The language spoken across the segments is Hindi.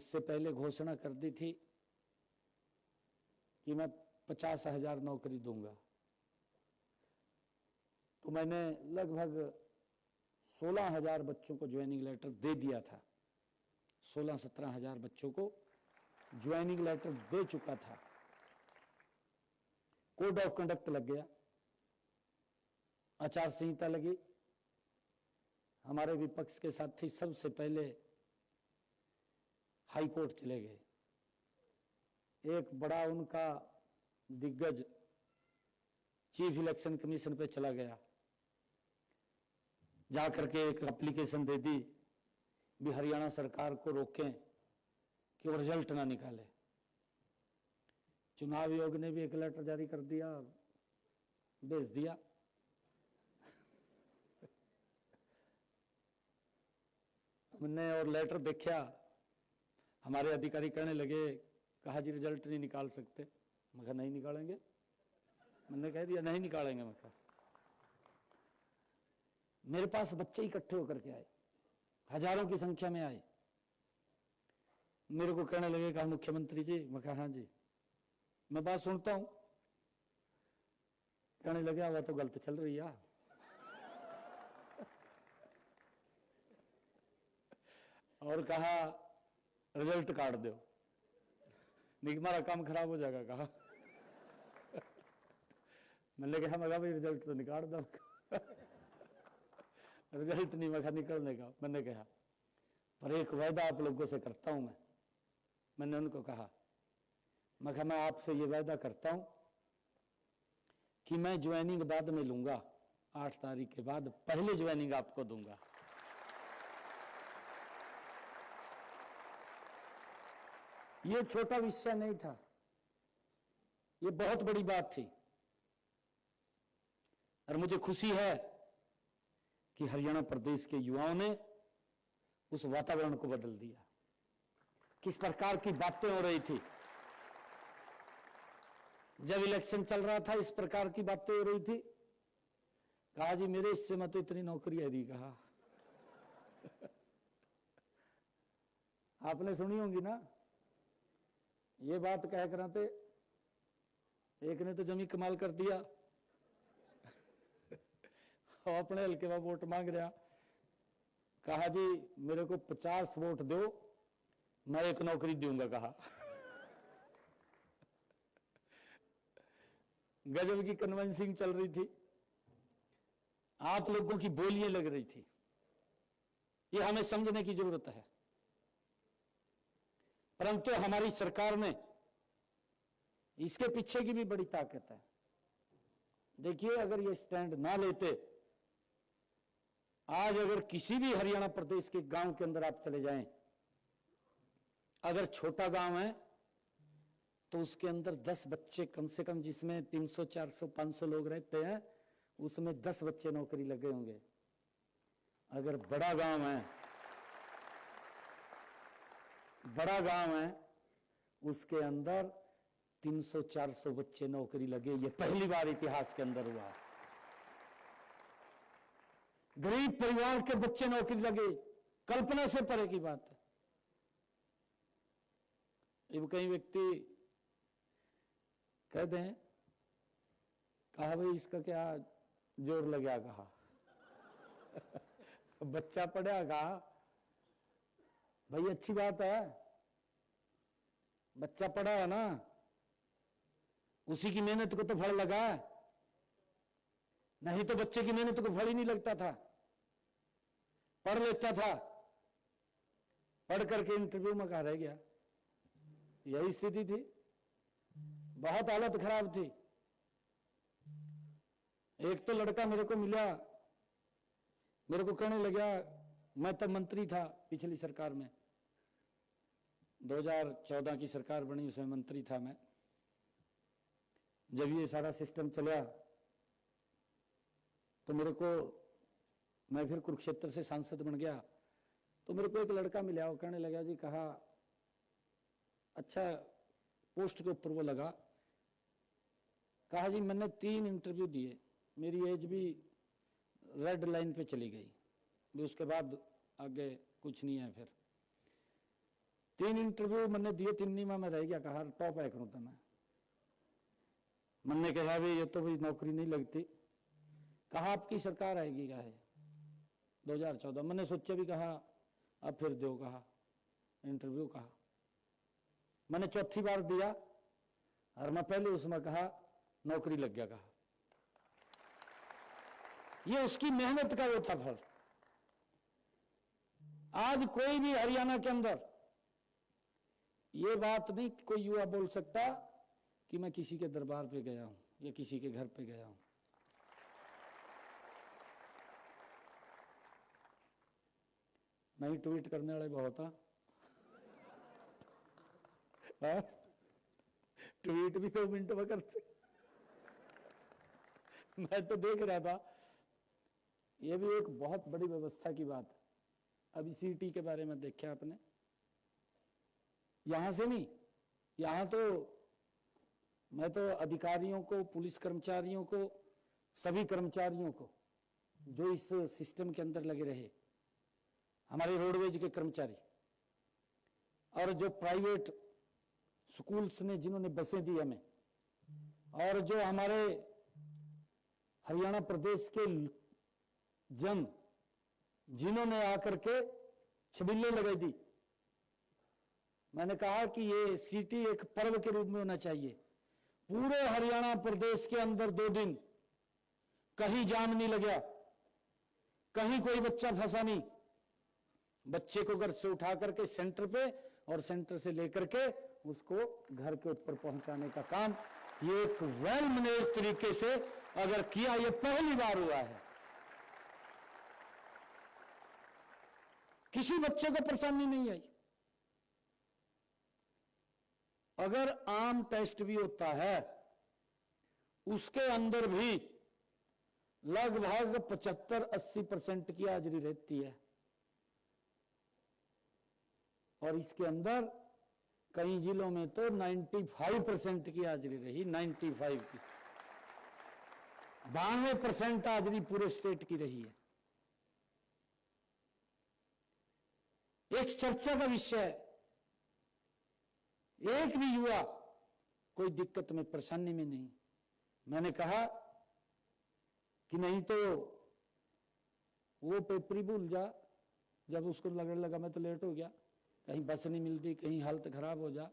उससे पहले घोषणा कर दी थी कि मैं 50,000 नौकरी दूंगा। तो मैंने लगभग 16,000 बच्चों को ज्वाइनिंग लेटर दे दिया था। 16-17 हजार बच्चों को ज्वाइनिंग लेटर दे चुका था। कोड ऑफ कंडक्ट लग गया, आचार संहिता लगी। हमारे विपक्ष के साथी सबसे पहले हाई कोर्ट चले गए। एक बड़ा उनका दिग्गज चीफ इलेक्शन कमीशन पे चला गया, जाकर के एक एप्लीकेशन दे दी भी हरियाणा सरकार को रोकें कि वो रिजल्ट ना निकाले। चुनाव आयोग ने भी एक लेटर जारी कर दिया, भेज दिया। तुमने और लेटर देखा, हमारे अधिकारी कहने लगे, कहा जी रिजल्ट नहीं निकाल सकते। मैं कहा नहीं निकालेंगे। मैंने कह दिया नहीं निकालेंगे। मैं कहा मेरे पास बच्चे इकट्ठे होकर के आए, हजारों की संख्या में आए। मेरे को कहने लगे, कहा मुख्यमंत्री जी। मैं कहा हाँ जी। मैं बात सुनता हूं। कहने लगे वह तो गलत चल रही है। और कहा रिजल्ट काट दो, नहीं हमारा काम खराब हो जाएगा। कहा मैंने कहा मगा भाई रिजल्ट तो निकाल दो। रिजल्ट नहीं मगा निकलने का। मैंने कहा पर एक वायदा आप लोगों से करता हूं। मैंने उनको कहा मैं आपसे ये वायदा करता हूं कि मैं ज्वाइनिंग बाद में लूंगा, 8 तारीख के बाद पहले ज्वाइनिंग आपको दूंगा। ये छोटा विषय नहीं था, ये बहुत बड़ी बात थी। और मुझे खुशी है कि हरियाणा प्रदेश के युवाओं ने उस वातावरण को बदल दिया। किस प्रकार की बातें हो रही थी जब इलेक्शन चल रहा था, इस प्रकार की बातें हो रही थी। कहा जी मेरे हिस्से में तो इतनी नौकरी है दी। कहा आपने सुनी होगी ना ये बात। कह कर थे एक ने तो जमी कमाल कर दिया, अपने हल्के में वोट मांग रहा। कहा जी मेरे को 50 वोट दो, मैं एक नौकरी दूंगा। कहा गजब की कन्विंसिंग चल रही थी, आप लोगों की बोलियां लग रही थी। ये हमें समझने की जरूरत है। परंतु हमारी सरकार में इसके पीछे की भी बड़ी ताकत है। देखिए अगर ये स्टैंड ना लेते, आज अगर किसी भी हरियाणा प्रदेश के गांव के अंदर आप चले जाएं, अगर छोटा गांव है तो उसके अंदर 10 बच्चे कम से कम, जिसमें 300 400 500 लोग रहते हैं, उसमें 10 बच्चे नौकरी लगे होंगे। अगर बड़ा गांव है उसके अंदर 300 400 बच्चे नौकरी लगे। ये पहली बार इतिहास के अंदर हुआ। गरीब परिवार के बच्चे नौकरी लगे, कल्पना से परे की बात है। अब कई व्यक्ति कह दें, कहा भाई इसका क्या जोर लगा। कहा बच्चा पढ़ा। कहा भाई अच्छी बात है, बच्चा पढ़ा है ना, उसी की मेहनत को तो फल लगा है। नहीं तो बच्चे की मेहनत को फल ही नहीं लगता था। पढ़ लेता था, पढ़ करके इंटरव्यू में कहा रह गया। यही स्थिति थी, बहुत हालत खराब थी। एक तो लड़का मेरे को मिला, मेरे को कहने लगा, मैं तब मंत्री था पिछली सरकार में, 2014 की सरकार बनी, उसमें मंत्री था मैं। जब ये सारा सिस्टम चला तो मेरे को, मैं फिर कुरुक्षेत्र से सांसद बन गया, तो मेरे को एक लड़का मिला। वो कहने लगा जी, कहा अच्छा पोस्ट के ऊपर वो लगा। कहा जी मैंने 3 इंटरव्यू दिए, मेरी एज भी रेड लाइन पे चली गई, भी उसके बाद आगे कुछ नहीं है। फिर 3 इंटरव्यू मैंने दिए, 3 में रह गया। कहा टॉप है करूँ तो मैंने कहा भाई ये तो भाई नौकरी नहीं लगती। कहा आपकी सरकार आएगी, कहा है 2014। मैंने सोचा भी, कहा अब फिर दो, कहा इंटरव्यू। कहा मैंने चौथी बार दिया और मैं पहले उसमें कहा नौकरी लग गया। कहा ये उसकी मेहनत का वो था फल। आज कोई भी हरियाणा के अंदर ये बात नहीं कोई युवा बोल सकता कि मैं किसी के दरबार पे गया हूं या किसी के घर पे गया हूं। नहीं, ट्वीट करने वाले बहुत हैं। ट्वीट भी 2 मिनट में करते। मैं तो देख रहा था, ये भी एक बहुत बड़ी व्यवस्था की बात है। अभी सीटी के बारे में देखा आपने, यहां से नहीं, यहां तो मैं तो अधिकारियों को, पुलिस कर्मचारियों को, सभी कर्मचारियों को जो इस सिस्टम के अंदर लगे रहे, हमारे रोडवेज के कर्मचारी और जो प्राइवेट स्कूल्स ने जिन्होंने बसें दी हमें, और जो हमारे हरियाणा प्रदेश के जन जिन्होंने आकर के छबिल्ले लगा दी। मैंने कहा कि ये सिटी एक पर्व के रूप में होना चाहिए। पूरे हरियाणा प्रदेश के अंदर 2 दिन कहीं जाम नहीं लगा, कहीं कोई बच्चा फंसा नहीं। बच्चे को घर से उठा करके सेंटर पे और सेंटर से लेकर के उसको घर के ऊपर पहुंचाने का काम ये एक वेल मैनेज तरीके से अगर किया, ये पहली बार हुआ है। किसी बच्चे को परेशानी नहीं आई। अगर आम टेस्ट भी होता है उसके अंदर भी लगभग 75-80% की हाजिरी रहती है, और इसके अंदर कई जिलों में तो 95% की हाजिरी रही। 95 की, 92% हाजिरी पूरे स्टेट की रही है। एक चर्चा का विषय है। एक भी युवा कोई दिक्कत में, परेशानी में नहीं। मैंने कहा कि नहीं तो वो पेपरी भूल जा, जब उसको लगने लगा मैं तो लेट हो गया, कहीं बस नहीं मिलती, कहीं हालत खराब हो जा,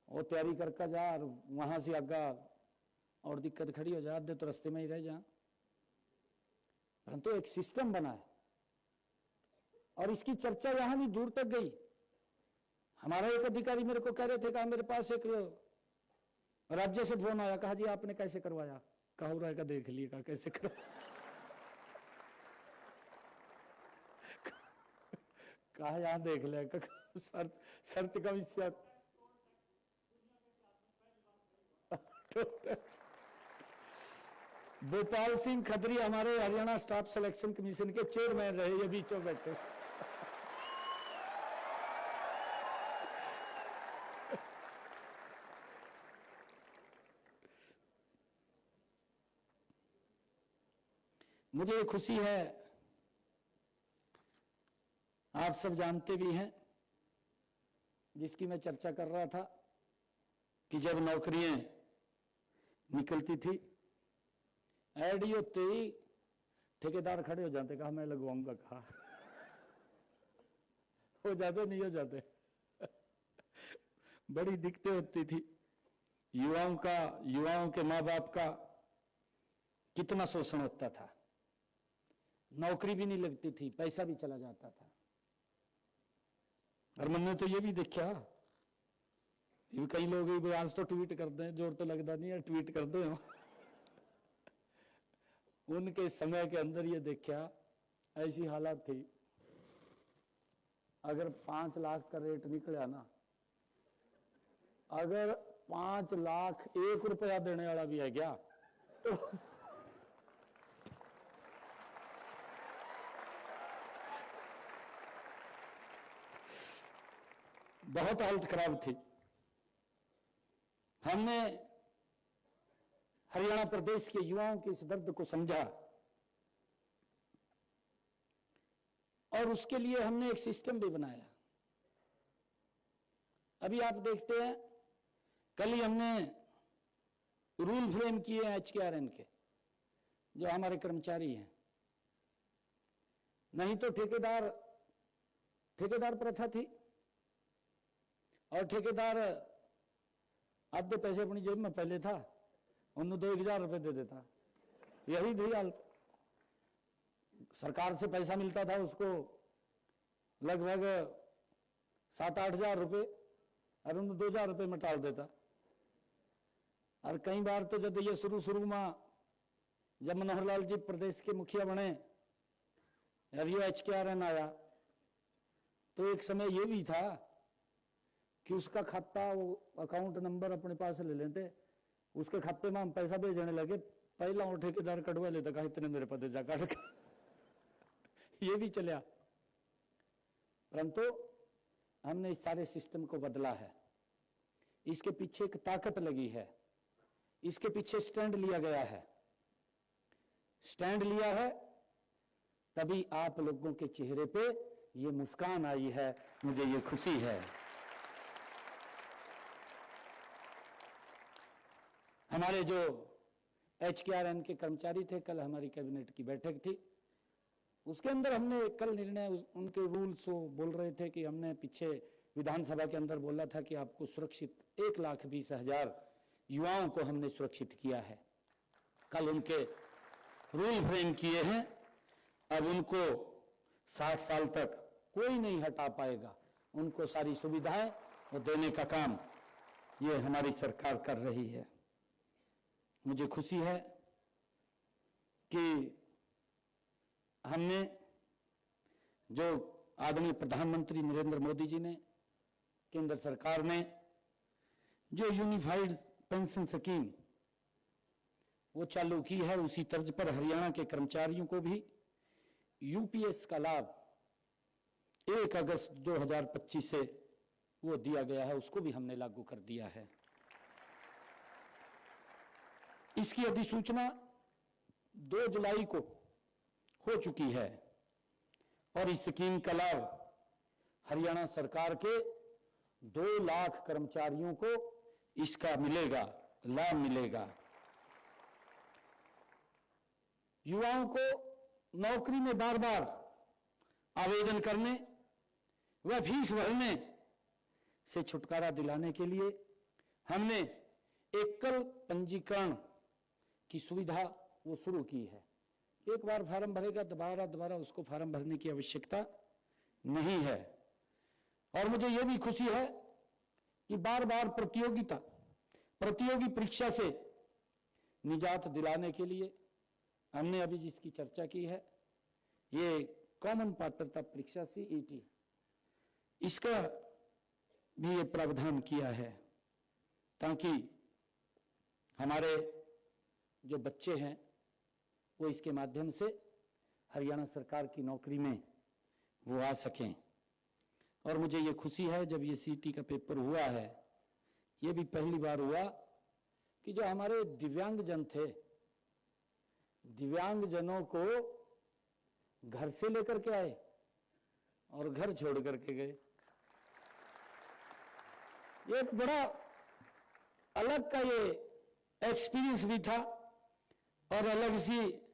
वो तैयारी करके जा और वहां से आगा और दिक्कत खड़ी हो जा, आधे तो रास्ते में ही रह जा। परंतु एक सिस्टम बना है और इसकी चर्चा यहां भी दूर तक गई। हमारा एक अधिकारी मेरे को कह रहे थे, कहा मेरे पास एक राज्य से फोन आया, कहा जी आपने कैसे करवाया? कहा हो रहा है, देख लिए, कहा कैसे करवाया? कहा यहां देख लिया, शर्त का विषय। भोपाल सिंह खत्री हमारे हरियाणा स्टाफ सिलेक्शन कमीशन के चेयरमैन रहे, ये बीचों बैठे। मुझे खुशी है, आप सब जानते भी हैं, जिसकी मैं चर्चा कर रहा था कि जब नौकरियां निकलती थी, एडी होते ही ठेकेदार खड़े हो जाते, कहा मैं लगवाऊंगा। कहा हो जाते नहीं हो जाते। बड़ी दिक्कतें होती थी। युवाओं के माँ बाप का कितना शोषण होता था, नौकरी भी नहीं लगती थी, पैसा भी चला जाता था। और मैंने तो ये भी देखा, ये कई लोग आज तो ट्वीट करते हैं, जोर तो लगता नहीं है, ट्वीट कर दो। उनके समय के अंदर ये देखा, ऐसी हालत थी, अगर 5 लाख का रेट निकला ना, अगर 5 लाख 1 रुपया देने वाला भी है क्या तो बहुत हालत खराब थी। हमने हरियाणा प्रदेश के युवाओं के इस दर्द को समझा और उसके लिए हमने एक सिस्टम भी बनाया। अभी आप देखते हैं, कल ही हमने रूल फ्रेम किए हैं HKRN के, जो हमारे कर्मचारी हैं। नहीं तो ठेकेदार प्रथा थी, और ठेकेदार आधे पैसे अपनी जेब में पहले था, उन्हें 2-1000 रुपए दे देता। यही थी हालत। सरकार से पैसा मिलता था उसको लगभग 7-8 हजार रुपये, और उन्हें 2000 रुपये में टाल देता। और कई बार तो जब ये शुरू में जब मनोहर लाल जी प्रदेश के मुखिया बने और ये HKRN आया, तो एक समय ये भी था कि उसका खाता, वो अकाउंट नंबर अपने पास ले लेते, उसके खाते में हम पैसा भेजने लगे, पहला वो ठेकेदार कटवा लेता, कहा इतने मेरे पते जा काट ये भी चलिया। परंतु हमने इस सारे सिस्टम को बदला है। इसके पीछे एक ताकत लगी है, इसके पीछे स्टैंड लिया गया है। स्टैंड लिया है तभी आप लोगों के चेहरे पे ये मुस्कान आई है, मुझे ये खुशी है। हमारे जो HKRN के कर्मचारी थे, कल हमारी कैबिनेट की बैठक थी, उसके अंदर हमने कल निर्णय, उनके रूल्स वो बोल रहे थे कि हमने पीछे विधानसभा के अंदर बोला था कि आपको सुरक्षित 1,20,000 युवाओं को हमने सुरक्षित किया है। कल उनके रूल फ्रेम किए हैं। अब उनको 60 साल तक कोई नहीं हटा पाएगा, उनको सारी सुविधाएं वो देने का काम ये हमारी सरकार कर रही है। मुझे खुशी है कि हमने, जो आदरणीय प्रधानमंत्री नरेंद्र मोदी जी ने, केंद्र सरकार ने जो यूनिफाइड पेंशन स्कीम वो चालू की है, उसी तर्ज पर हरियाणा के कर्मचारियों को भी UPS का लाभ 1 अगस्त 2025 से वो दिया गया है, उसको भी हमने लागू कर दिया है। इसकी अधिसूचना 2 जुलाई को हो चुकी है और इस स्कीम का लाभ हरियाणा सरकार के 2 लाख कर्मचारियों को इसका मिलेगा, लाभ मिलेगा। युवाओं को नौकरी में बार बार आवेदन करने व फीस भरने से छुटकारा दिलाने के लिए हमने एकल पंजीकरण की सुविधा वो शुरू की है। एक बार फार्म भरेगा, दोबारा उसको फार्म भरने की आवश्यकता नहीं है। और मुझे यह भी खुशी है कि बार बार प्रतियोगी परीक्षा से निजात दिलाने के लिए हमने अभी जिसकी चर्चा की है, ये कॉमन पात्रता परीक्षा CET, इसका भी ये प्रावधान किया है ताकि हमारे जो बच्चे हैं वो इसके माध्यम से हरियाणा सरकार की नौकरी में वो आ सकें। और मुझे ये खुशी है, जब ये CET का पेपर हुआ है, ये भी पहली बार हुआ कि जो हमारे दिव्यांगजन थे, दिव्यांगजनों को घर से लेकर के आए और घर छोड़ करके गए। ये एक बड़ा अलग का ये एक्सपीरियंस भी था और अलग सी